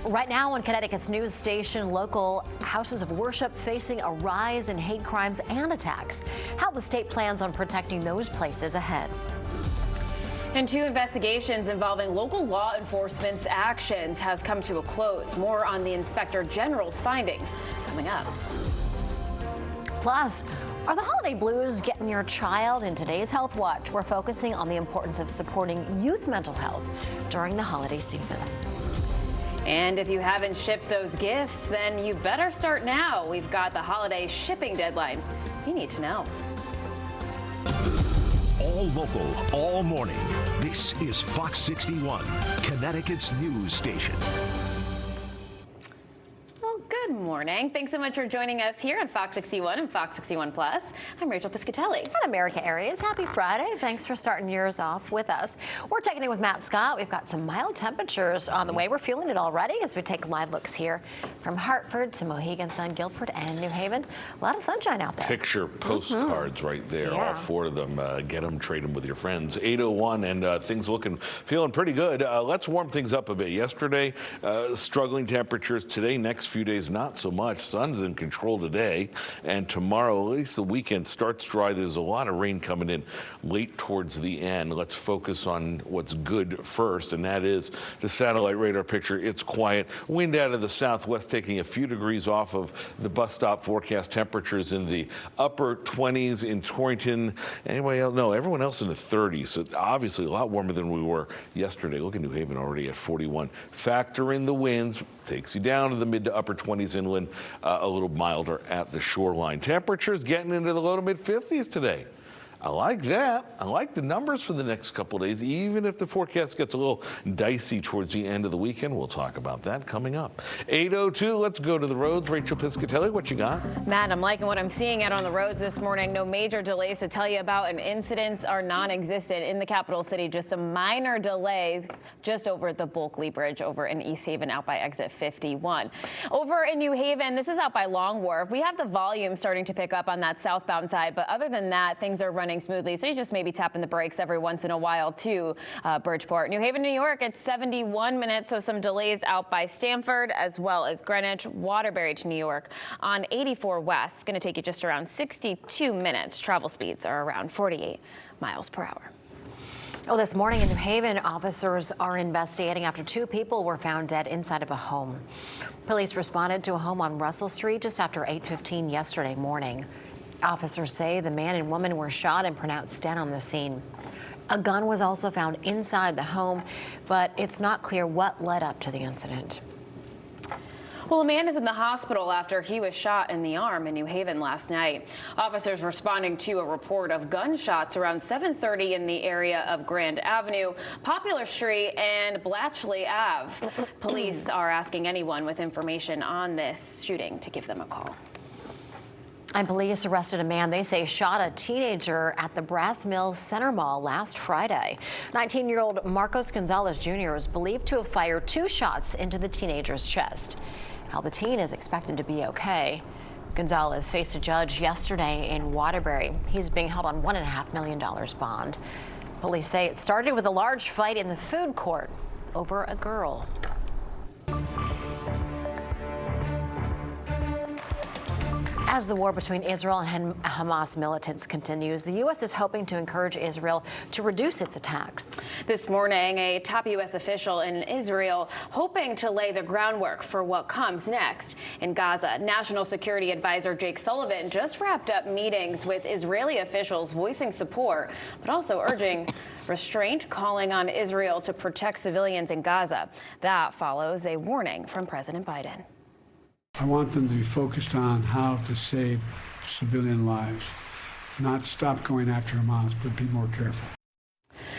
Right now on Connecticut's news station, local houses of worship facing a rise in hate crimes and attacks. How the state plans on protecting those places ahead. And two investigations involving local law enforcement's actions has come to a close. More on the Inspector General's findings coming up. Plus, are the holiday blues getting your child? In today's Health Watch, we're focusing on the importance of supporting youth mental health during the holiday season. And if you haven't shipped those gifts, then you better start now. We've got the holiday shipping deadlines you need to know. All local, all morning. This is Fox 61, Connecticut's news station. Good morning. Thanks so much for joining us here on Fox 61 and Fox 61 Plus. I'm Rachel Piscatelli. And America Areas. Happy Friday. Thanks for starting yours off with us. We're checking in with Matt Scott. We've got some mild temperatures on the way. We're feeling it already as we take live looks here from Hartford to Mohegan Sun, Guilford, and New Haven. A lot of sunshine out there. Picture postcards right there, all four of them. Get them, trade them with your friends. 8:01 and things feeling pretty good. Let's warm things up a bit. Yesterday, struggling temperatures. Today, next few days, not so much. Sun's in control today, and tomorrow, at least the weekend, starts dry. There's a lot of rain coming in late towards the end. Let's focus on what's good first, and that is the satellite radar picture. It's quiet. Wind out of the southwest taking a few degrees off of the bus stop forecast. Temperatures in the upper 20s in Torrington. Anybody else? No, everyone else in the 30s. So obviously a lot warmer than we were yesterday. Look at New Haven already at 41. Factor in the winds. Takes you down to the mid to upper 20s inland, a little milder at the shoreline. Temperatures getting into the low to mid 50s today. I like that. I like the numbers for the next couple of days, even if the forecast gets a little dicey towards the end of the weekend. We'll talk about that coming up. 8:02, let's go to the roads. Rachel Piscatelli, what you got? Matt, I'm liking what I'm seeing out on the roads this morning. No major delays to tell you about, and incidents are non-existent in the capital city. Just a minor delay just over the Bulkley Bridge over in East Haven out by exit 51. Over in New Haven, this is out by Long Wharf. We have the volume starting to pick up on that southbound side, but other than that, things are running smoothly, so you just maybe tapping the brakes every once in a while to Bridgeport. New Haven, New York, it's 71 minutes, so some delays out by Stamford as well as Greenwich. Waterbury to New York on 84 West. It's going to take you just around 62 minutes. Travel speeds are around 48 miles per hour. Oh, this morning in New Haven, officers are investigating after two people were found dead inside of a home. Police responded to a home on Russell Street just after 8:15 yesterday morning. Officers say the man and woman were shot and pronounced dead on the scene. A gun was also found inside the home, but it's not clear what led up to the incident. Well, a man is in the hospital after he was shot in the arm in New Haven last night. Officers responding to a report of gunshots around 7:30 in the area of Grand Avenue, Popular Street, and Blatchley Ave. Police are asking anyone with information on this shooting to give them a call. And police arrested a man they say shot a teenager at the Brass Mills Center Mall last Friday. 19-year-old Marcos Gonzalez Jr. is believed to have fired 2 shots into the teenager's chest. Now the teen is expected to be okay. Gonzalez faced a judge yesterday in Waterbury. He's being held on $1.5 million bond. Police say it started with a large fight in the food court over a girl. As the war between Israel and Hamas militants continues, the U.S. is hoping to encourage Israel to reduce its attacks. This morning, a top U.S. official in Israel hoping to lay the groundwork for what comes next in Gaza. National Security Advisor Jake Sullivan just wrapped up meetings with Israeli officials voicing support, but also urging restraint, calling on Israel to protect civilians in Gaza. That follows a warning from President Biden. I want them to be focused on how to save civilian lives, not stop going after Hamas, but be more careful.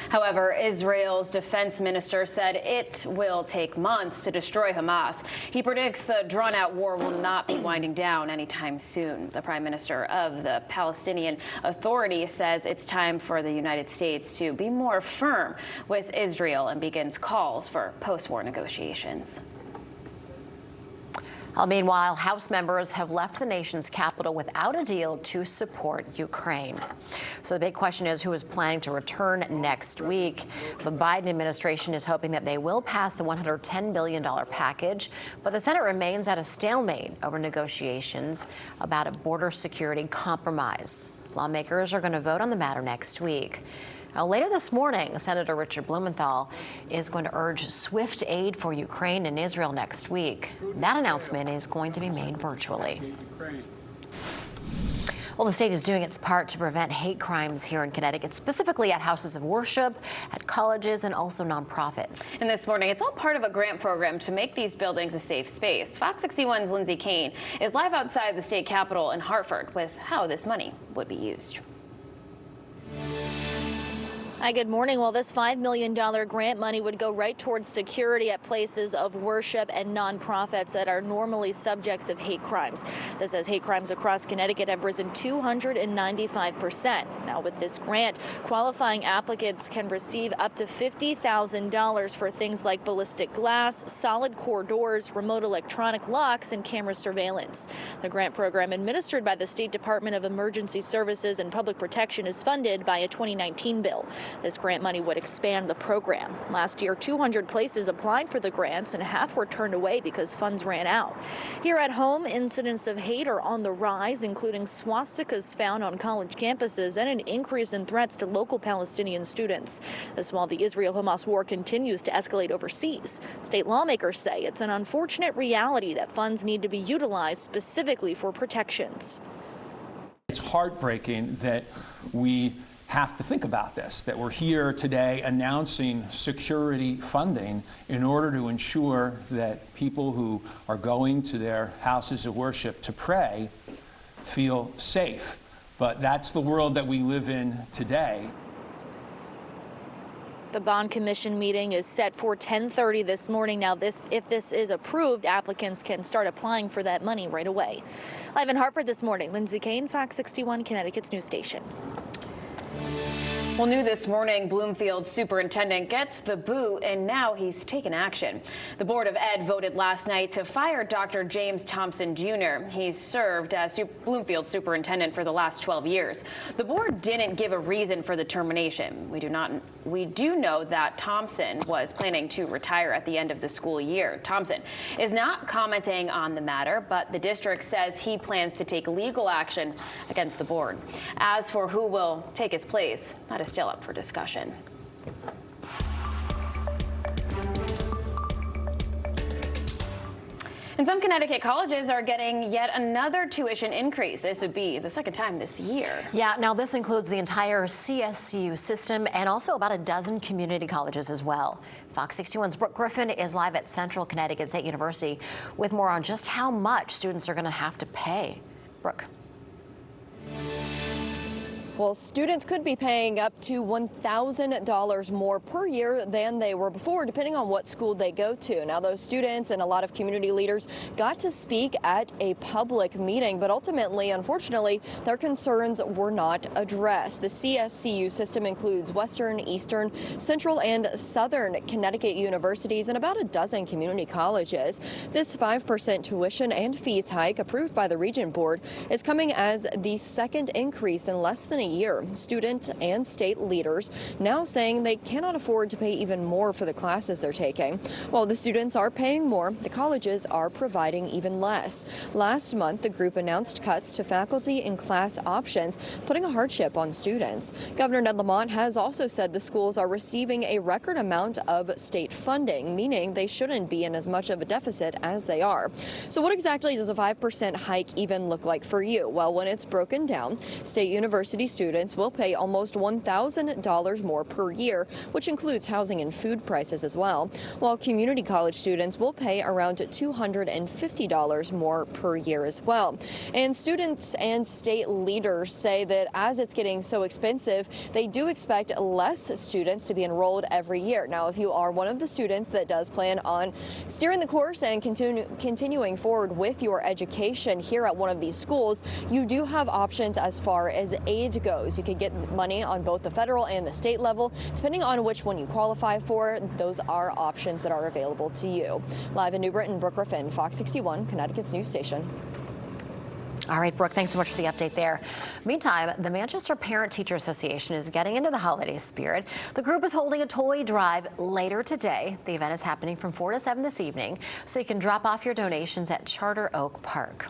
However, Israel's defense minister said it will take months to destroy Hamas. He predicts the drawn-out war will not be winding down anytime soon. The prime minister of the Palestinian Authority says it's time for the United States to be more firm with Israel and begins calls for post-war negotiations. Meanwhile, House members have left the nation's capital without a deal to support Ukraine. So the big question is who is planning to return next week. The Biden administration is hoping that they will pass the $110 billion package, but the Senate remains at a stalemate over negotiations about a border security compromise. Lawmakers are going to vote on the matter next week. Now, later this morning, Senator Richard Blumenthal is going to urge swift aid for Ukraine and Israel next week. That announcement is going to be made virtually. Well, the state is doing its part to prevent hate crimes here in Connecticut, specifically at houses of worship, at colleges, and also nonprofits. And this morning, it's all part of a grant program to make these buildings a safe space. Fox 61's Lindsay Kane is live outside the state capitol in Hartford with how this money would be used. Hi, good morning. Well, this $5 million grant money would go right towards security at places of worship and nonprofits that are normally subjects of hate crimes. This says hate crimes across Connecticut have risen 295%. Now, with this grant, qualifying applicants can receive up to $50,000 for things like ballistic glass, solid core doors, remote electronic locks, and camera surveillance. The grant program, administered by the State Department of Emergency Services and Public Protection, is funded by a 2019 bill. This grant money would expand the program. Last year, 200 places applied for the grants and half were turned away because funds ran out. Here at home, incidents of hate are on the rise, including swastikas found on college campuses and an increase in threats to local Palestinian students. This while the Israel-Hamas war continues to escalate overseas. State lawmakers say it's an unfortunate reality that funds need to be utilized specifically for protections. It's heartbreaking that we have to think about this, that we're here today announcing security funding in order to ensure that people who are going to their houses of worship to pray feel safe. But that's the world that we live in today. The Bond Commission meeting is set for 10:30 this morning. Now, if this is approved, applicants can start applying for that money right away. Live in Hartford this morning, Lindsay Kane, Fox 61, Connecticut's news station. Well, new this morning, Bloomfield's superintendent gets the boot, and now he's taken action. The Board of Ed voted last night to fire Dr. James Thompson Jr. He's served as Bloomfield superintendent for the last 12 years. The board didn't give a reason for the termination. We do know that Thompson was planning to retire at the end of the school year. Thompson is not commenting on the matter, but the district says he plans to take legal action against the board. As for who will take his place, that is still up for discussion. And some Connecticut colleges are getting yet another tuition increase. This would be the second time this year. Yeah, now this includes the entire CSCU system and also about a dozen community colleges as well. Fox 61's Brooke Griffin is live at Central Connecticut State University with more on just how much students are going to have to pay. Brooke. Well, students could be paying up to $1,000 more per year than they were before, depending on what school they go to. Now, those students and a lot of community leaders got to speak at a public meeting, but ultimately, unfortunately, their concerns were not addressed. The CSCU system includes Western, Eastern, Central, and Southern Connecticut universities and about a dozen community colleges. This 5% tuition and fees hike approved by the Region Board is coming as the second increase in less than a year. Student and state leaders now saying they cannot afford to pay even more for the classes they're taking. While the students are paying more, the colleges are providing even less. Last month, the group announced cuts to faculty and class options, putting a hardship on students. Governor Ned Lamont has also said the schools are receiving a record amount of state funding, meaning they shouldn't be in as much of a deficit as they are. So what exactly does a 5% hike even look like for you? Well, when it's broken down, state university students will pay almost $1,000 more per year, which includes housing and food prices as well, while community college students will pay around $250 more per year as well. And students and state leaders say that as it's getting so expensive, they do expect less students to be enrolled every year. Now, if you are one of the students that does plan on steering the course and continuing forward with your education here at one of these schools, you do have options as far as aid goes. You can get money on both the federal and the state level. Depending on which one you qualify for, those are options that are available to you. Live in New Britain, Brooke Griffin, Fox 61, Connecticut's news station. All right, Brooke, thanks so much for the update there. Meantime, the Manchester Parent-Teacher Association is getting into the holiday spirit. The group is holding a toy drive later today. The event is happening from 4 to 7 this evening, so you can drop off your donations at Charter Oak Park.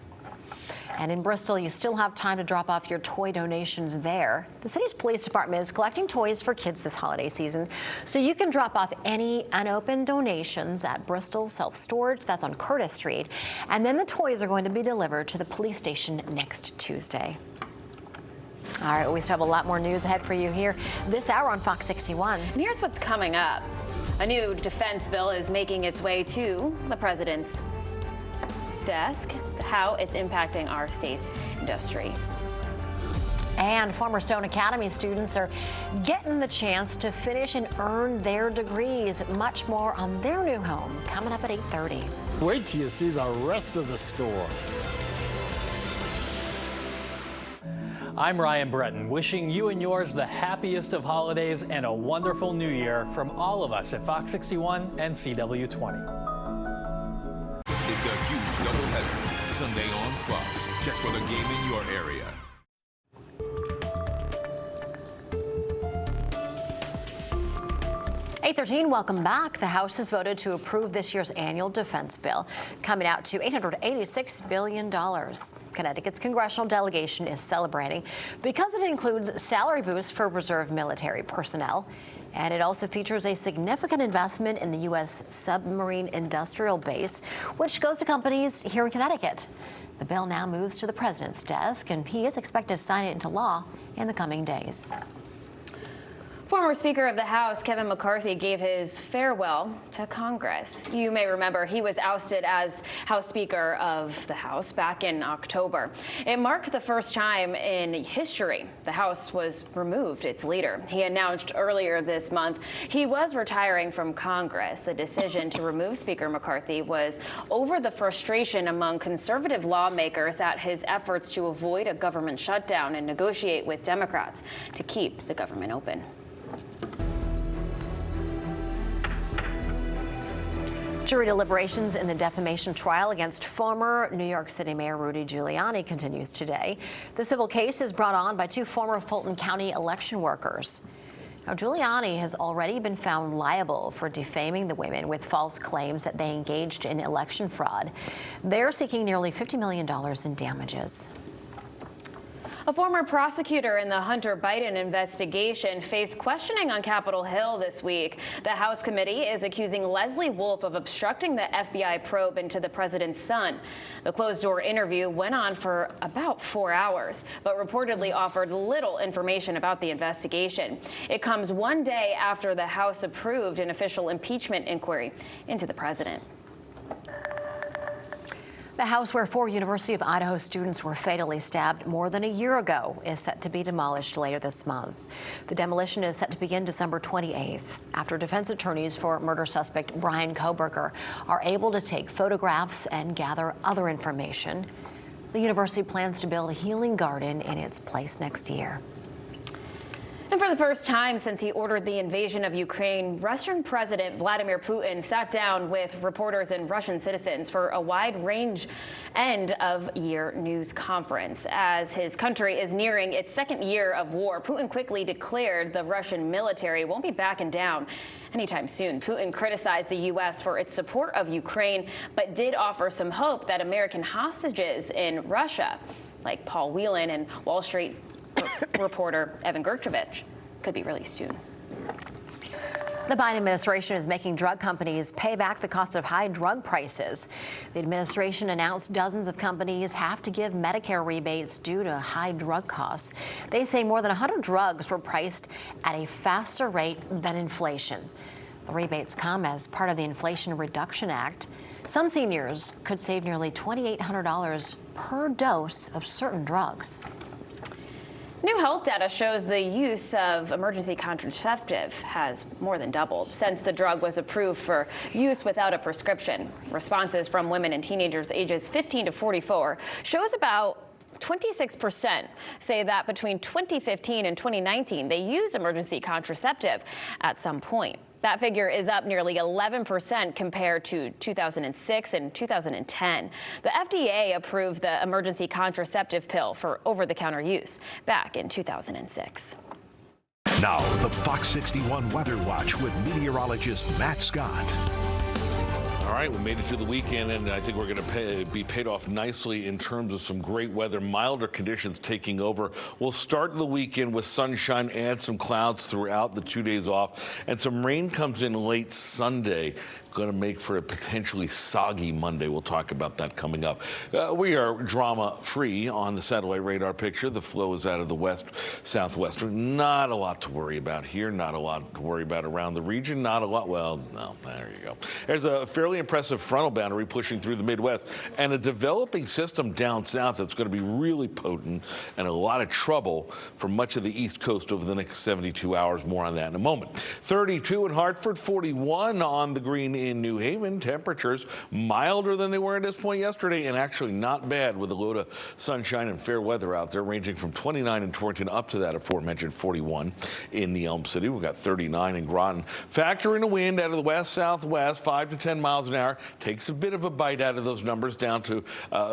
And in Bristol, you still have time to drop off your toy donations there. The city's police department is collecting toys for kids this holiday season, so you can drop off any unopened donations at Bristol Self-Storage. That's on Curtis Street. And then the toys are going to be delivered to the police station next Tuesday. All right, we still have a lot more news ahead for you here this hour on Fox 61. And here's what's coming up. A new defense bill is making its way to the president's desk, how it's impacting our state's industry. And former Stone Academy students are getting the chance to finish and earn their degrees. Much more on their new home coming up at 8:30. Wait till you see the rest of the store. I'm Ryan Breton, wishing you and yours the happiest of holidays and a wonderful new year from all of us at Fox 61 and CW20. It's a huge doubleheader Sunday on Fox. Check for the game in your area. $813, welcome back. The House has voted to approve this year's annual defense bill, coming out to $886 billion. Connecticut's congressional delegation is celebrating because it includes salary boosts for reserve military personnel. And it also features a significant investment in the U.S. submarine industrial base, which goes to companies here in Connecticut. The bill now moves to the president's desk, and he is expected to sign it into law in the coming days. Former Speaker of the House Kevin McCarthy gave his farewell to Congress. You may remember he was ousted as House Speaker of the House back in October. It marked the first time in history the House was removed its leader. He announced earlier this month he was retiring from Congress. The decision to remove Speaker McCarthy was over the frustration among conservative lawmakers at his efforts to avoid a government shutdown and negotiate with Democrats to keep the government open. Jury deliberations in the defamation trial against former New York City Mayor Rudy Giuliani continues today. The civil case is brought on by two former Fulton County election workers. Now, Giuliani has already been found liable for defaming the women with false claims that they engaged in election fraud. They're seeking nearly $50 million in damages. A former prosecutor in the Hunter Biden investigation faced questioning on Capitol Hill this week. The House committee is accusing Leslie Wolf of obstructing the FBI probe into the president's son. The closed-door interview went on for about 4 hours, but reportedly offered little information about the investigation. It comes one day after the House approved an official impeachment inquiry into the president. The house where 4 University of Idaho students were fatally stabbed more than a year ago is set to be demolished later this month. The demolition is set to begin December 28th after defense attorneys for murder suspect Brian Koberger are able to take photographs and gather other information. The university plans to build a healing garden in its place next year. And for the first time since he ordered the invasion of Ukraine, Russian President Vladimir Putin sat down with reporters and Russian citizens for a wide-range end-of-year news conference. As his country is nearing its second year of war, Putin quickly declared the Russian military won't be backing down anytime soon. Putin criticized the U.S. for its support of Ukraine, but did offer some hope that American hostages in Russia, like Paul Whelan and Wall Street reporter Evan Gershkovich, could be released soon. The Biden administration is making drug companies pay back the cost of high drug prices. The administration announced dozens of companies have to give Medicare rebates due to high drug costs. They say more than 100 drugs were priced at a faster rate than inflation. The rebates come as part of the Inflation Reduction Act. Some seniors could save nearly $2,800 per dose of certain drugs. New health data shows the use of emergency contraceptive has more than doubled since the drug was approved for use without a prescription. Responses from women and teenagers ages 15 to 44 shows about 26% say that between 2015 and 2019, they used emergency contraceptive at some point. That figure is up nearly 11% compared to 2006 and 2010. The FDA approved the emergency contraceptive pill for over-the-counter use back in 2006. Now, the Fox 61 Weather Watch with meteorologist Matt Scott. All right, we made it to the weekend, and I think we're going to be paid off nicely in terms of some great weather, milder conditions taking over. We'll start the weekend with sunshine and some clouds throughout the 2 days off, and some rain comes in late Sunday. Going to make for a potentially soggy Monday. We'll talk about that coming up. We are drama-free on the satellite radar picture. The flow is out of the west, southwestern. Not a lot to worry about here. Not a lot to worry about around the region. Not a lot. Well, no, there you go. There's a fairly impressive frontal boundary pushing through the Midwest and a developing system down south that's going to be really potent and a lot of trouble for much of the East Coast over the next 72 hours. More on that in a moment. 32 in Hartford, 41 on the green in New Haven. Temperatures milder than they were at this point yesterday, and actually not bad with a load of sunshine and fair weather out there, ranging from 29 in Torrington up to that aforementioned 41 in the Elm City. We've got 39 in Groton. Factor in a wind out of the west-southwest, 5 to 10 miles an hour. Takes a bit of a bite out of those numbers down to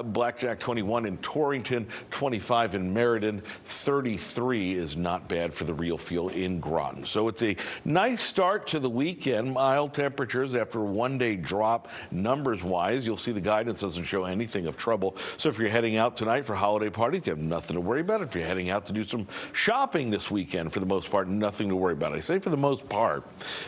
Blackjack 21 in Torrington, 25 in Meriden, 33 is not bad for the real feel in Groton. So it's a nice start to the weekend. Mild temperatures after a one-day drop numbers-wise. You'll see the guidance doesn't show anything of trouble. So if you're heading out tonight for holiday parties, you have nothing to worry about. If you're heading out to do some shopping this weekend, for the most part, nothing to worry about. I say for the most part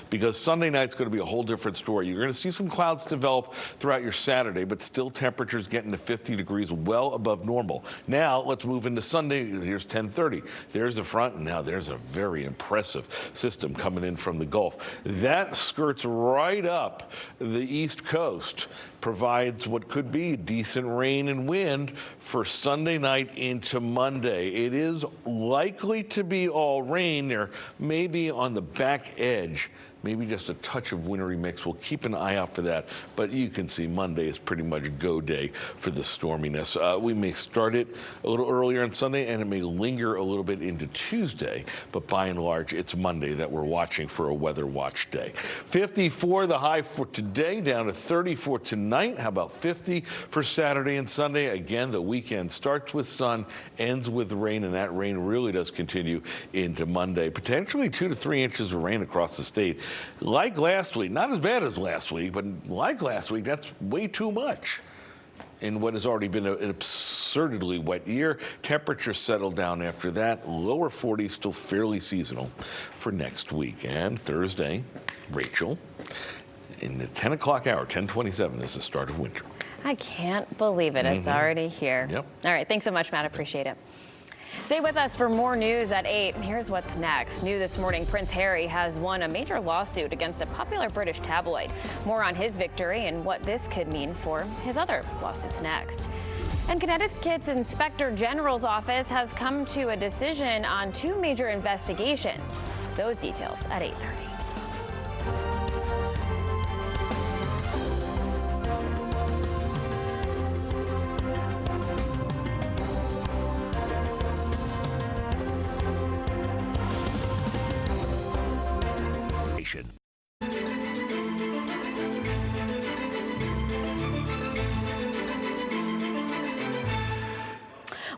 because Sunday night's going to be a whole different story. You're going to see some clouds develop throughout your Saturday, but still temperatures getting to 50 degrees, well above normal. Now let's move into Sunday. Here's 10:30. There's a front, and now there's a very impressive system coming in from the Gulf. That skirts right up the East Coast, provides what could be decent rain and wind for Sunday night into Monday. It is likely to be all rain. There may be on the back edge, maybe just a touch of wintry mix. We'll keep an eye out for that, but you can see Monday is pretty much go day for the storminess. We may start it a little earlier on Sunday, and it may linger a little bit into Tuesday, but by and large, it's Monday that we're watching for a weather watch day. 54 the high for today, down to 34 tonight. How about 50 for Saturday and Sunday? Again, the weekend starts with sun, ends with rain, and that rain really does continue into Monday. Potentially 2 to 3 inches of rain across the state. Like last week, not as bad as last week, but like last week, that's way too much in what has already been an absurdly wet year. Temperatures settle down after that. Lower 40s, still fairly seasonal for next week. And Thursday, Rachel, in the 10 o'clock hour, 10:27 is the start of winter. I can't believe it. It's already here. Yep. All right. Thanks so much, Matt. Appreciate it. Stay with us for more news at 8. Here's what's next. New this morning, Prince Harry has won a major lawsuit against a popular British tabloid. More on his victory and what this could mean for his other lawsuits next. And Connecticut's Inspector General's office has come to a decision on 2 major investigations. Those details at 8:30.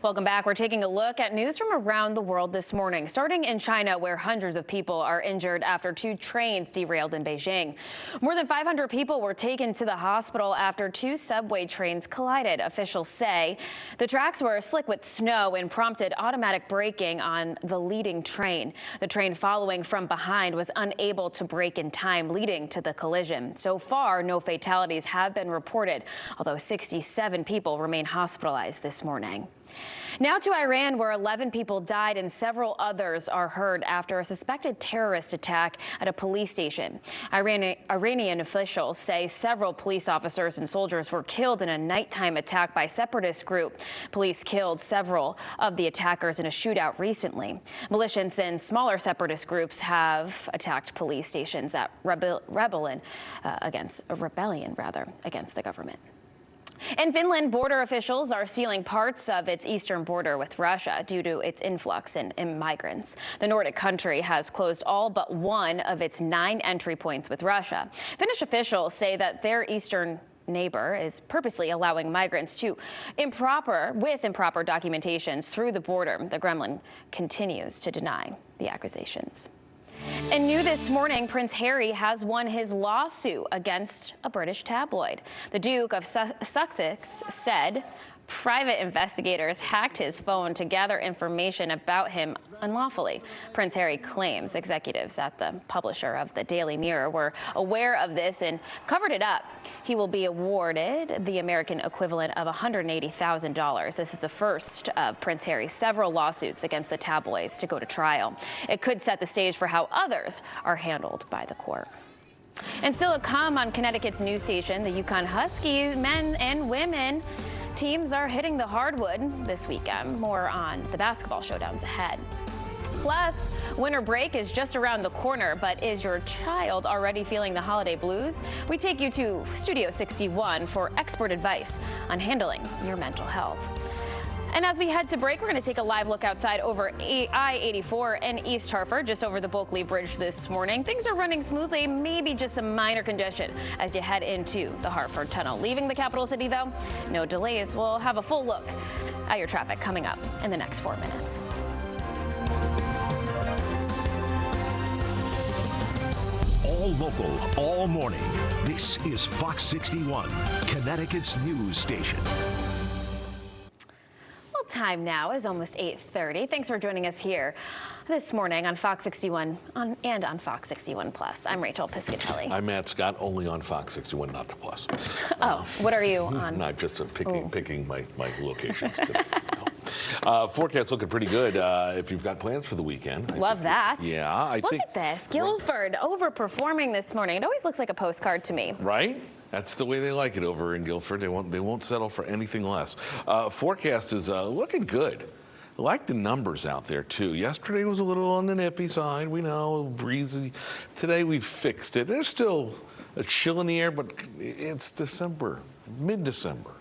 Welcome back. We're taking a look at news from around the world this morning, starting in China, where hundreds of people are injured after 2 trains derailed in Beijing. More than 500 people were taken to the hospital after 2 subway trains collided. Officials say the tracks were slick with snow and prompted automatic braking on the leading train. The train following from behind was unable to brake in time, leading to the collision. So far, no fatalities have been reported, although 67 people remain hospitalized this morning. Now to Iran, where 11 people died and several others are hurt after a suspected terrorist attack at a police station. Iranian officials say several police officers and soldiers were killed in a nighttime attack by separatist group. Police killed several of the attackers in a shootout recently. Militias and smaller separatist groups have attacked police stations at rebellion against the government. In Finland, border officials are sealing parts of its eastern border with Russia due to its influx in migrants. The Nordic country has closed all but one of its 9 entry points with Russia. Finnish officials say that their eastern neighbor is purposely allowing migrants with improper documentations through the border. The Kremlin continues to deny the accusations. And new this morning, Prince Harry has won his lawsuit against a British tabloid. The Duke of Sussex said private investigators hacked his phone to gather information about him unlawfully. Prince Harry claims executives at the publisher of the Daily Mirror were aware of this and covered it up. He will be awarded the American equivalent of $180,000. This is the first of Prince Harry's several lawsuits against the tabloids to go to trial. It could set the stage for how others are handled by the court. And still to come on Connecticut's news station, the Yukon Huskies men and women teams are hitting the hardwood this weekend. More on the basketball showdowns ahead. Plus, winter break is just around the corner, but is your child already feeling the holiday blues? We take you to Studio 61 for expert advice on handling your mental health. And as we head to break, we're going to take a live look outside over I-84 in East Hartford, just over the Bulkley Bridge this morning. Things are running smoothly, maybe just some minor congestion as you head into the Hartford Tunnel. Leaving the capital city, though, no delays. We'll have a full look at your traffic coming up in the next 4 minutes. All local, all morning. This is Fox 61, Connecticut's news station. Time now is almost 8:30. Thanks for joining us here this morning on Fox 61 and on Fox 61 Plus. I'm Rachel Piscatelli. I'm Matt Scott, only on Fox 61, not the Plus. What are you on? I'm just picking my locations today. Forecast looking pretty good if you've got plans for the weekend. Love that. Yeah, Look at this. Guilford overperforming this morning. It always looks like a postcard to me. Right? That's the way they like it over in Guilford. They won't settle for anything less. Forecast is looking good. I like the numbers out there too. Yesterday was a little on the nippy side. We know, breezy. Today we fixed it. There's still a chill in the air, but it's December, mid-December.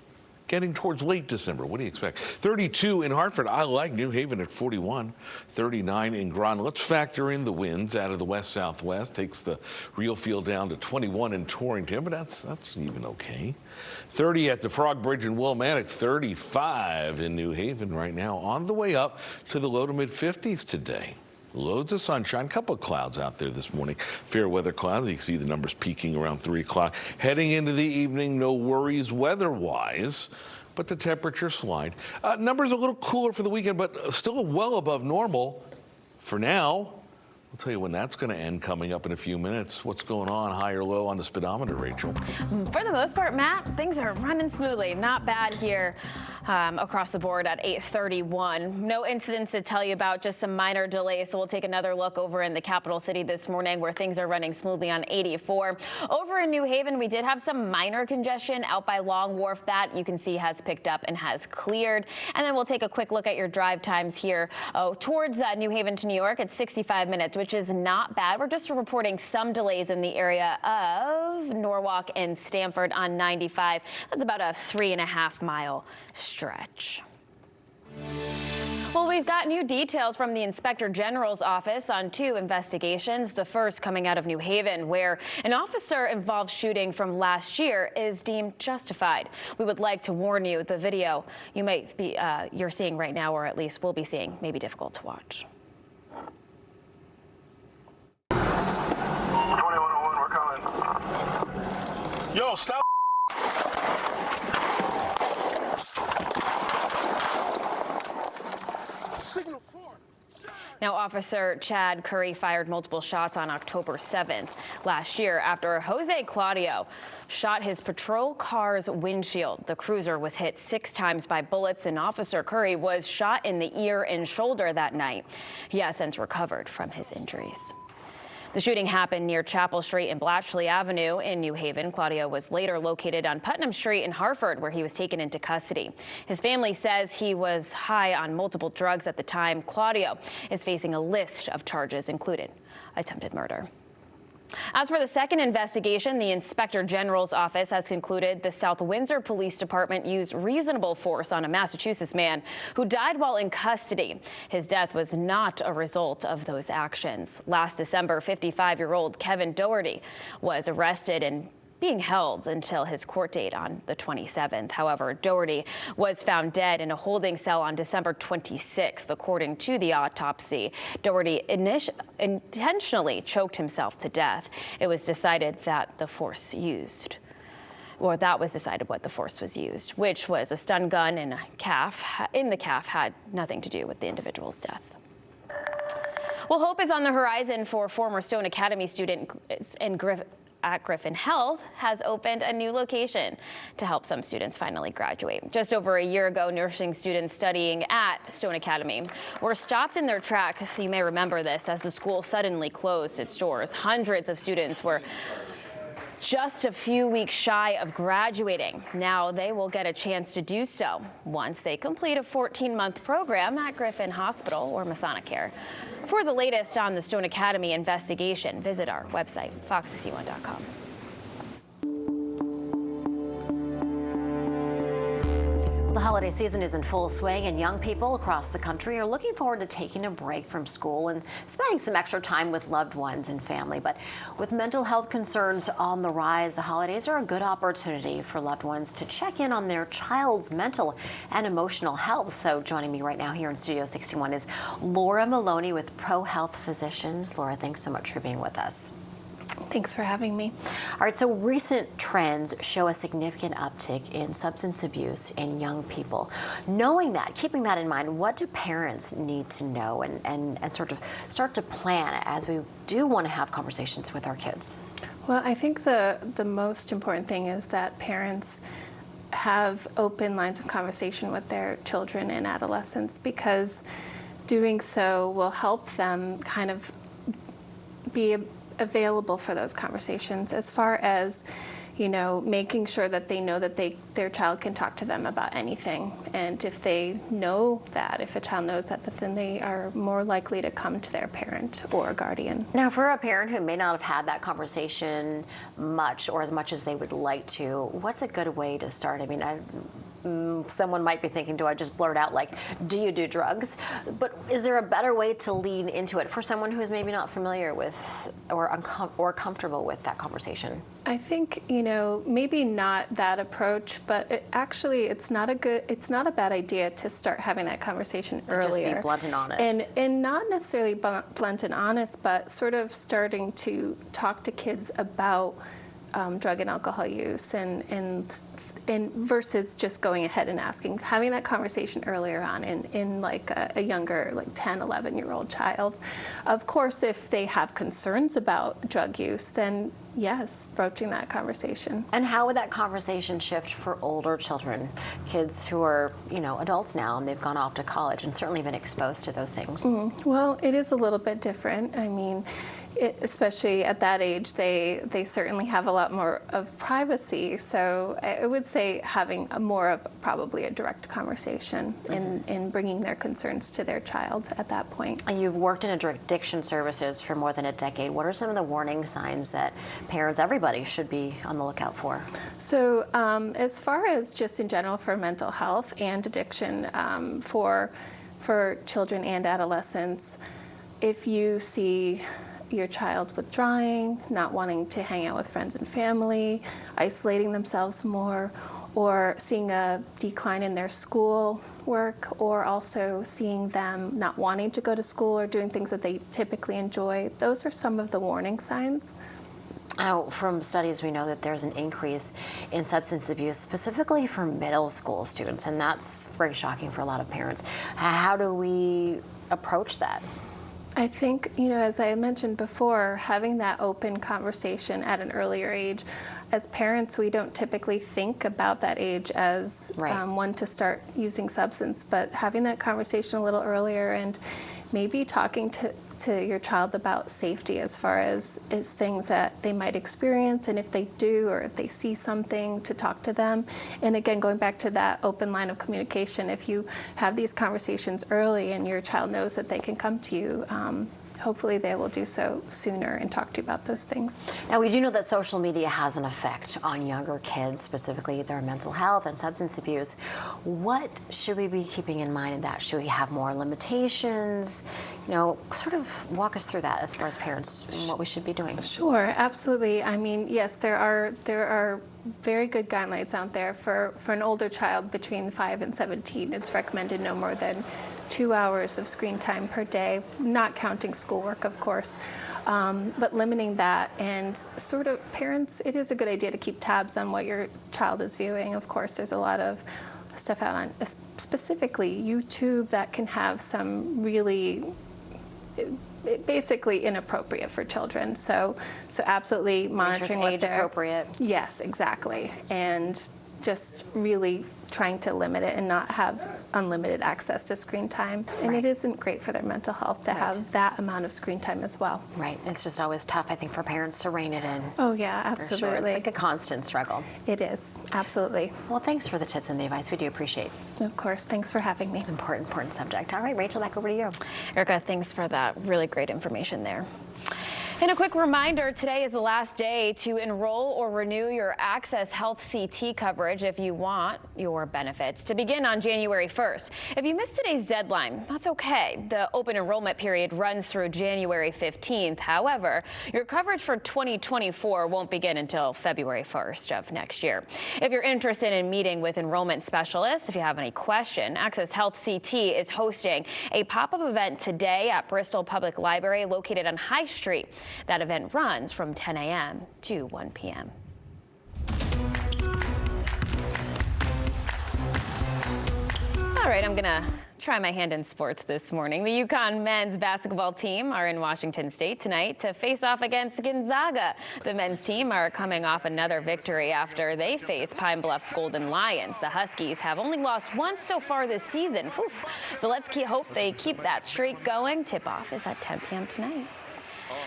Getting towards late December. What do you expect? 32 in Hartford. I like New Haven at 41. 39 in Groton. Let's factor in the winds out of the west-southwest. Takes the real feel down to 21 in Torrington, but that's even okay. 30 at the Frog Bridge in Wilmette. 35 in New Haven right now. On the way up to the low to mid-50s today. Loads of sunshine, couple of clouds out there this morning. Fair weather clouds. You can see the numbers peaking around 3 o'clock. Heading into the evening, no worries weather-wise, but the temperature slide. Numbers a little cooler for the weekend, but still well above normal for now. I'll tell you when that's going to end coming up in a few minutes. What's going on, high or low on the speedometer, Rachel? For the most part, Matt, things are running smoothly. Not bad here across the board at 8:31. No incidents to tell you about, just some minor delays. So we'll take another look over in the capital city this morning where things are running smoothly on 84. Over in New Haven, we did have some minor congestion out by Long Wharf. That you can see has picked up and has cleared. And then we'll take a quick look at your drive times here towards New Haven to New York at 65 minutes, which is not bad. We're just reporting some delays in the area of Norwalk and Stamford on 95. That's about a 3.5-mile stretch. Well, we've got new details from the Inspector General's office on 2 investigations. The first coming out of New Haven, where an officer-involved shooting from last year is deemed justified. We would like to warn you, the video you're seeing right now, or at least will be seeing, may be difficult to watch. 2101, we're coming. Yo, stop. Signal 4. Now, Officer Chad Curry fired multiple shots on October 7th last year after Jose Claudio shot his patrol car's windshield. The cruiser was hit 6 times by bullets, and Officer Curry was shot in the ear and shoulder that night. He has since recovered from his injuries. The shooting happened near Chapel Street and Blatchley Avenue in New Haven. Claudio was later located on Putnam Street in Hartford, where he was taken into custody. His family says he was high on multiple drugs at the time. Claudio is facing a list of charges, including attempted murder. As for the second investigation, the Inspector General's office has concluded the South Windsor Police Department used reasonable force on a Massachusetts man who died while in custody. His death was not a result of those actions. Last December, 55-year-old Kevin Doherty was arrested and being held until his court date on the 27th. However, Doherty was found dead in a holding cell on December 26th, according to the autopsy. Doherty intentionally choked himself to death. It was decided that the force used, or that was decided what the force was used, which was a stun gun in the calf, had nothing to do with the individual's death. Well, hope is on the horizon for former Stone Academy student at Griffin Health has opened a new location to help some students finally graduate. Just over a year ago, nursing students studying at Stone Academy were stopped in their tracks. You may remember this, as the school suddenly closed its doors. Hundreds of students were just a few weeks shy of graduating. Now they will get a chance to do so once they complete a 14-month program at Griffin Hospital or Masonic Care. For the latest on the Stone Academy investigation, visit our website, FOX61.com. The holiday season is in full swing, and young people across the country are looking forward to taking a break from school and spending some extra time with loved ones and family. But with mental health concerns on the rise, the holidays are a good opportunity for loved ones to check in on their child's mental and emotional health. So joining me right now here in Studio 61 is Laura Maloney with Pro Health Physicians. Laura, thanks so much for being with us. Thanks for having me. All right, so recent trends show a significant uptick in substance abuse in young people. Knowing that, keeping that in mind, what do parents need to know and sort of start to plan as we do want to have conversations with our kids? Well, I think the most important thing is that parents have open lines of conversation with their children and adolescents, because doing so will help them kind of be available for those conversations, as far as, you know, making sure that they know that their child can talk to them about anything. And if they know that, if a child knows that, then they are more likely to come to their parent or guardian. Now, for a parent who may not have had that conversation much or as much as they would like to, what's a good way to start? I mean, someone might be thinking, do I just blurt out, like, do you do drugs? But is there a better way to lean into it for someone who is maybe not familiar with or comfortable with that conversation? I think, you know, maybe not that approach, but it's not a bad idea to start having that conversation earlier. Just be blunt and honest. And not necessarily blunt and honest, but sort of starting to talk to kids about drug and alcohol use, and versus just going ahead and having that conversation earlier on in like a younger, like 10, 11-year-old child. Of course, if they have concerns about drug use, then yes, broaching that conversation. And how would that conversation shift for older children, kids who are, you know, adults now and they've gone off to college and certainly been exposed to those things? Well, it is a little bit different. I mean, especially at that age, they certainly have a lot more of privacy. So I would say having more of probably a direct conversation in bringing their concerns to their child at that point. And you've worked in addiction services for more than a decade. What are some of the warning signs that parents, everybody, should be on the lookout for? So as far as just in general for mental health and addiction for children and adolescents, if you see your child withdrawing, not wanting to hang out with friends and family, isolating themselves more, or seeing a decline in their school work, or also seeing them not wanting to go to school or doing things that they typically enjoy, those are some of the warning signs. From studies, we know that there's an increase in substance abuse, specifically for middle school students, and that's very shocking for a lot of parents. How do we approach that? I think, you know, as I mentioned before, having that open conversation at an earlier age. As parents, we don't typically think about that age as one to start using substance, but having that conversation a little earlier and maybe talking to your child about safety as far as things that they might experience, and if they do or if they see something, to talk to them. And again, going back to that open line of communication, if you have these conversations early and your child knows that they can come to you, hopefully they will do so sooner and talk to you about those things. Now, we do know that social media has an effect on younger kids, specifically their mental health and substance abuse. What should we be keeping in mind in that? Should we have more limitations? You know, sort of walk us through that as far as parents and what we should be doing. Sure, absolutely. I mean, yes, there are very good guidelines out there for an older child between 5 and 17. It's recommended no more than 2 hours of screen time per day, not counting schoolwork, of course, but limiting that. And sort of parents, it is a good idea to keep tabs on what your child is viewing. Of course, there's a lot of stuff out on specifically YouTube that can have some really basically inappropriate for children. So absolutely monitoring what they're appropriate. Yes, exactly. And just really trying to limit it and not have unlimited access to screen time. And it isn't great for their mental health to have that amount of screen time as well. Right. It's just always tough, I think, for parents to rein it in. Oh, yeah, absolutely. For sure. It's like a constant struggle. It is, absolutely. Well, thanks for the tips and the advice. We do appreciate. Of course. Thanks for having me. Important subject. All right, Rachel, back over to you. Erica, thanks for that really great information there. And a quick reminder, today is the last day to enroll or renew your Access Health CT coverage if you want your benefits to begin on January 1st. If you missed today's deadline, that's okay. The open enrollment period runs through January 15th. However, your coverage for 2024 won't begin until February 1st of next year. If you're interested in meeting with enrollment specialists, if you have any question, Access Health CT is hosting a pop-up event today at Bristol Public Library located on High Street. That event runs from 10 a.m. to 1 p.m. All right, I'm gonna try my hand in sports this morning. The UConn men's basketball team are in Washington State tonight to face off against Gonzaga. The men's team are coming off another victory after they face Pine Bluff's Golden Lions. The Huskies have only lost once so far this season. Oof. So let's hope they keep that streak going. Tip-off is at 10 p.m. tonight.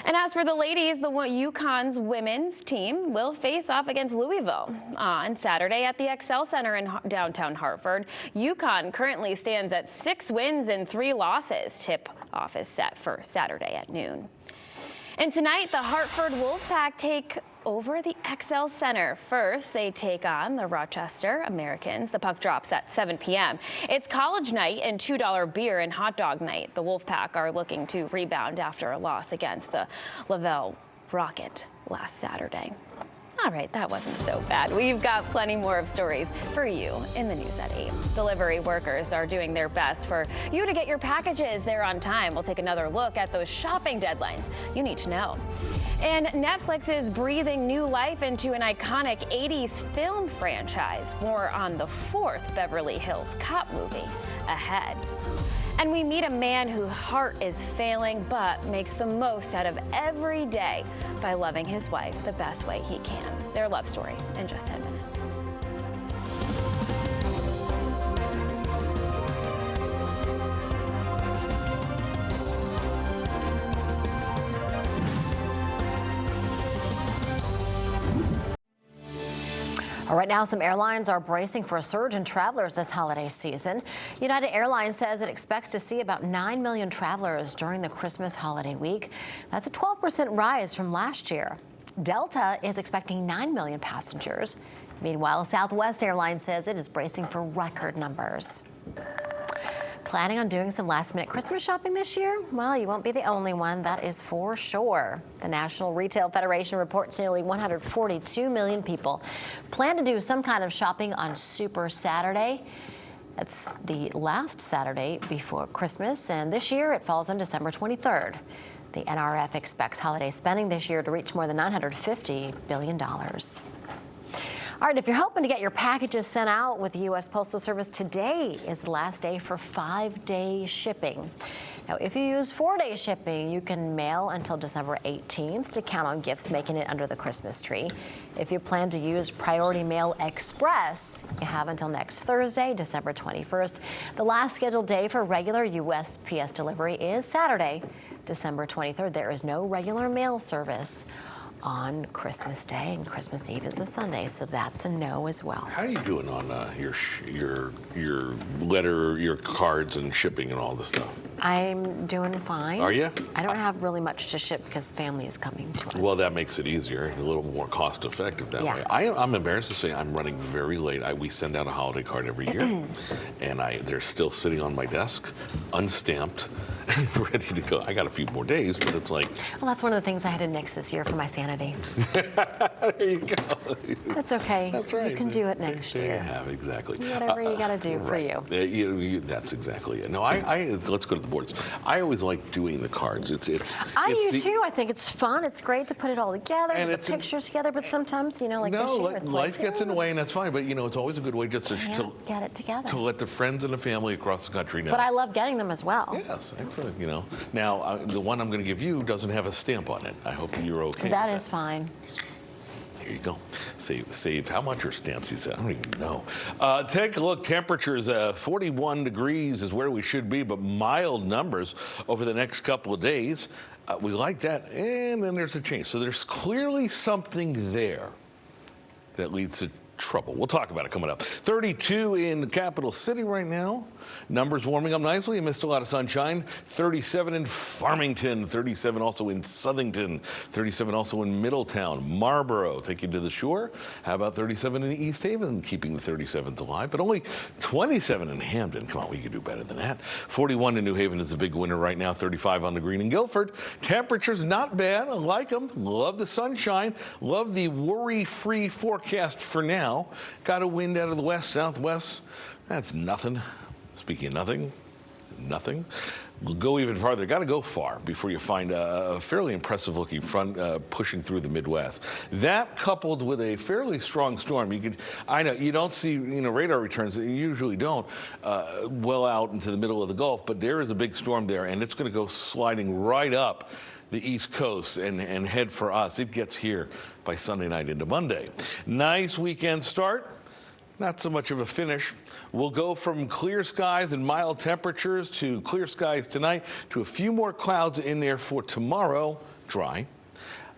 And as for the ladies, the UConn's women's team will face off against Louisville on Saturday at the Excel Center in downtown Hartford. UConn currently stands at 6 wins and 3 losses. Tip-off is set for Saturday at noon. And tonight, the Hartford Wolfpack take over the Excel Center. First, they take on the Rochester Americans. The puck drops at 7 p.m. It's college night and $2 beer and hot dog night. The Wolfpack are looking to rebound after a loss against the Lavelle Rocket last Saturday. All right, that wasn't so bad. We've got plenty more of stories for you in the news at 8. Delivery workers are doing their best for you to get your packages there on time. We'll take another look at those shopping deadlines you need to know. And Netflix is breathing new life into an iconic 80s film franchise. More on the 4th Beverly Hills Cop movie ahead. And we meet a man whose heart is failing but makes the most out of every day by loving his wife the best way he can. Their love story in just 10 minutes. All right, now some airlines are bracing for a surge in travelers this holiday season. United Airlines says it expects to see about 9 million travelers during the Christmas holiday week. That's a 12% rise from last year. Delta is expecting 9 million passengers. Meanwhile, Southwest Airlines says it is bracing for record numbers. Planning on doing some last-minute Christmas shopping this year? Well, you won't be the only one, that is for sure. The National Retail Federation reports nearly 142 million people plan to do some kind of shopping on Super Saturday. It's the last Saturday before Christmas, and this year it falls on December 23rd. The NRF expects holiday spending this year to reach more than $950 billion. All right, if you're hoping to get your packages sent out with the U.S. Postal Service, today is the last day for 5-day shipping. Now, if you use 4-day shipping, you can mail until December 18th to count on gifts making it under the Christmas tree. If you plan to use Priority Mail Express, you have until next Thursday, December 21st. The last scheduled day for regular USPS delivery is Saturday, December 23rd. There is no regular mail service on Christmas Day, and Christmas Eve is a Sunday, so that's a no as well. How are you doing on your letter, your cards and shipping and all this stuff? I'm doing fine. Are you? I don't have really much to ship because family is coming to us. Well, that makes it easier, a little more cost effective that way. I'm embarrassed to say I'm running very late. We send out a holiday card every year, and they're still sitting on my desk, unstamped, and ready to go. I got a few more days, but it's like... Well, that's one of the things I had to nix this year for my sanity. There you go. That's okay. That's right. You can do it next year. There you have, exactly. Whatever you got to do for you. That's exactly it. No, let's go to the boards. I always like doing the cards. I do too. I think it's fun. It's great to put it all together, and the pictures together. But sometimes, like this year, it's life gets in the way, and that's fine. But it's always a good way just to get it together, to let the friends and the family across the country know. But I love getting them as well. Yes, excellent. Now the one I'm going to give you doesn't have a stamp on it. I hope you're okay. That is fine. Here you go. Save how much are stamps, he said? I don't even know. Take a look. Temperatures, 41 degrees is where we should be, but mild numbers over the next couple of days. We like that. And then there's a change. So there's clearly something there that leads to trouble. We'll talk about it coming up. 32 in the capital city right now. Numbers warming up nicely. You missed a lot of sunshine. 37 in Farmington. 37 also in Southington. 37 also in Middletown. Marlboro, take you to the shore. How about 37 in East Haven, keeping the 37s alive, but only 27 in Hamden. Come on, we could do better than that. 41 in New Haven is the big winner right now. 35 on the green in Guilford. Temperatures not bad. I like them. Love the sunshine. Love the worry-free forecast for now. Got a wind out of the west, southwest. That's nothing. Speaking of nothing. We'll go even farther. Got to go far before you find a fairly impressive looking front pushing through the Midwest. That coupled with a fairly strong storm. I know you don't see radar returns. You usually don't well out into the middle of the Gulf, but there is a big storm there, and it's going to go sliding right up the East Coast and head for us. It gets here by Sunday night into Monday. Nice weekend start. Not so much of a finish. We'll go from clear skies and mild temperatures to clear skies tonight to a few more clouds in there for tomorrow, dry.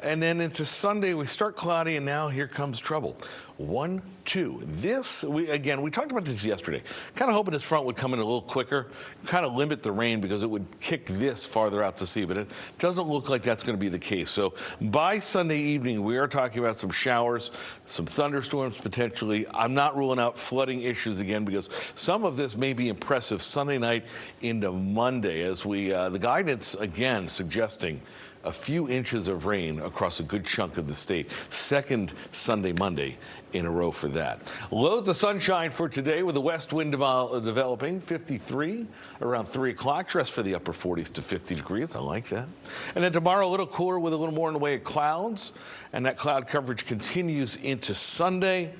And then into Sunday, we start cloudy, and now here comes trouble. 1, 2. We talked about this yesterday. Kind of hoping this front would come in a little quicker, kind of limit the rain because it would kick this farther out to sea, but it doesn't look like that's going to be the case. So by Sunday evening, we are talking about some showers, some thunderstorms potentially. I'm not ruling out flooding issues again because some of this may be impressive Sunday night into Monday as the guidance again suggesting a few inches of rain across a good chunk of the state. Second Sunday, Monday in a row for that. Loads of sunshine for today with the west wind developing. 53 around 3 o'clock. Dress for the upper 40s to 50 degrees. I like that. And then tomorrow a little cooler with a little more in the way of clouds. And that cloud coverage continues into Sunday.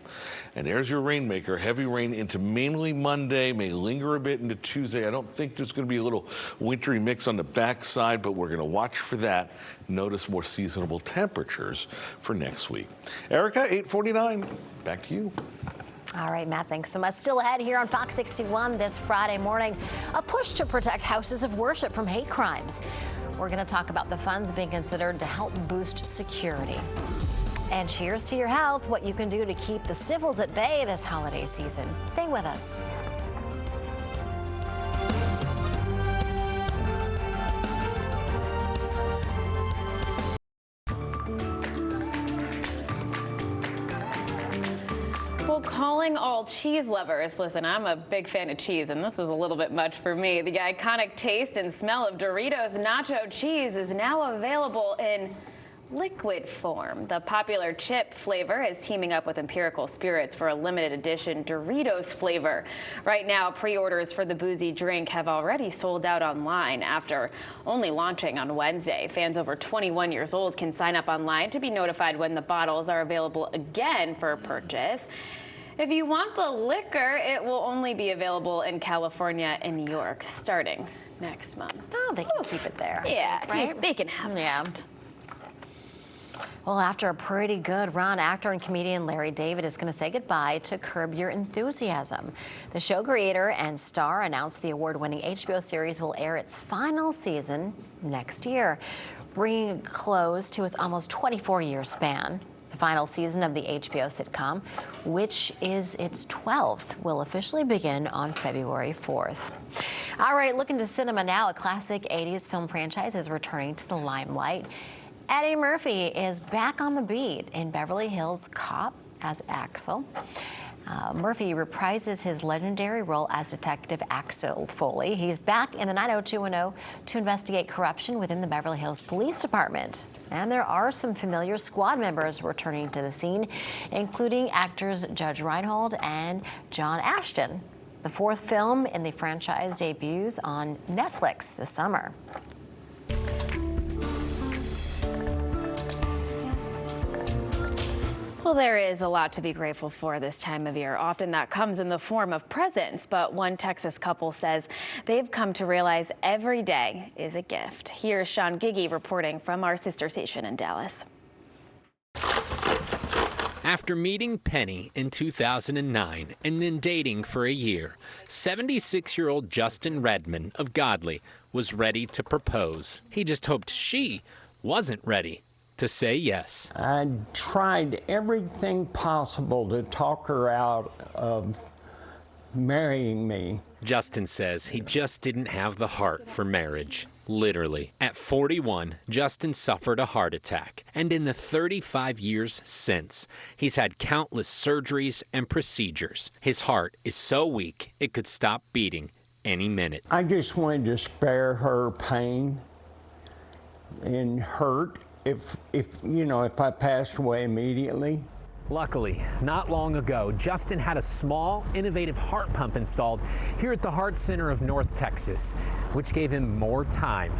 And there's your rainmaker. Heavy rain into mainly Monday, may linger a bit into Tuesday. I don't think there's going to be a little wintry mix on the backside, but we're going to watch for that. Notice more seasonable temperatures for next week. Erica, 8:49. Back to you. All right, Matt, thanks so much. Still ahead here on Fox 61 this Friday morning, a push to protect houses of worship from hate crimes. We're going to talk about the funds being considered to help boost security. And cheers to your health, what you can do to keep the sniffles at bay this holiday season. Stay with us. Well, calling all cheese lovers, listen, I'm a big fan of cheese, and this is a little bit much for me. The iconic taste and smell of Doritos nacho cheese is now available in liquid form. The popular chip flavor is teaming up with Empirical Spirits for a limited edition Doritos flavor. Right now, pre-orders for the boozy drink have already sold out online after only launching on Wednesday. Fans over 21 years old can sign up online to be notified when the bottles are available again for purchase. If you want the liquor, it will only be available in California and New York starting next month. Oh, they can keep it there. Yeah, right? They can have that. Well, after a pretty good run, actor and comedian Larry David is going to say goodbye to Curb Your Enthusiasm. The show creator and star announced the award-winning HBO series will air its final season next year, bringing a close to its almost 24-year span. The The final season of the HBO sitcom, which is its 12th, will officially begin on February 4th. All right, looking to cinema now. A classic 80s film franchise is returning to the limelight. Eddie Murphy is back on the beat in Beverly Hills Cop as Axel. Murphy reprises his legendary role as Detective Axel Foley. He's back in the 90210 to investigate corruption within the Beverly Hills Police Department. And there are some familiar squad members returning to the scene, including actors Judge Reinhold and John Ashton. The fourth film in the franchise debuts on Netflix this summer. Well, there is a lot to be grateful for this time of year. Often that comes in the form of presents, but one Texas couple says they've come to realize every day is a gift. Here's Sean Giggy reporting from our sister station in Dallas. After meeting Penny in 2009 and then dating for a year, 76-year-old Justin Redman of Godley was ready to propose. He just hoped she wasn't ready to say yes. I tried everything possible to talk her out of marrying me. Justin says he just didn't have the heart for marriage. Literally. At 41, Justin suffered a heart attack, and in the 35 years since, he's had countless surgeries and procedures. His heart is so weak, it could stop beating any minute. I just wanted to spare her pain and hurt if I passed away immediately. Luckily, not long ago, Justin had a small, innovative heart pump installed here at the Heart Center of North Texas, which gave him more time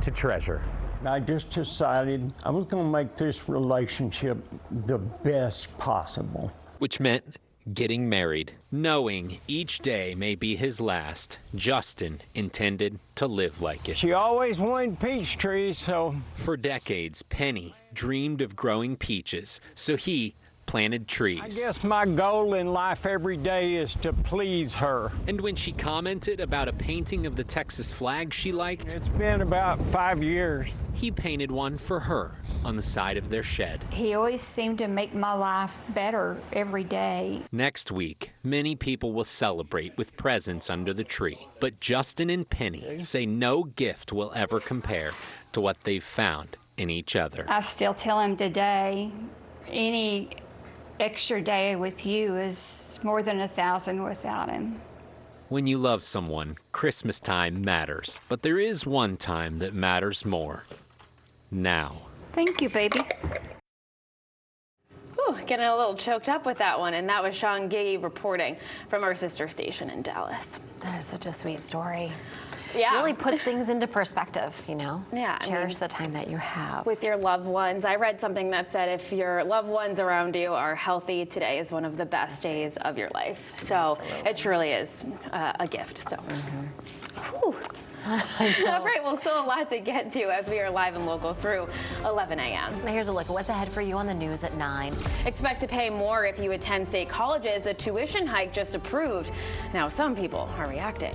to treasure. I just decided I was going to make this relationship the best possible. Which meant getting married. Knowing each day may be his last, Justin intended to live like it. She always wanted peach trees, so... For decades, Penny dreamed of growing peaches, so he planted trees. I guess my goal in life every day is to please her. And when she commented about a painting of the Texas flag she liked... It's been about 5 years. He painted one for her on the side of their shed. He always seemed to make my life better every day. Next week, many people will celebrate with presents under the tree. But Justin and Penny say no gift will ever compare to what they've found in each other. I still tell him today, any extra day with you is more than 1,000 without him. When you love someone, Christmas time matters. But there is one time that matters more. Now. Thank you, baby. Whew, getting a little choked up with that one, and that was Sean Giggy reporting from our sister station in Dallas. That is such a sweet story. Yeah. Really puts things into perspective, you know? Yeah. Cherish the time that you have. With your loved ones. I read something that said if your loved ones around you are healthy, today is one of the best days of your life. So it truly is a gift. So. Whew. All right, well, still a lot to get to as we are live and local through 11 a.m. Now here's a look at what's ahead for you on the news at 9. Expect to pay more if you attend state colleges. The tuition hike just approved. Now some people are reacting.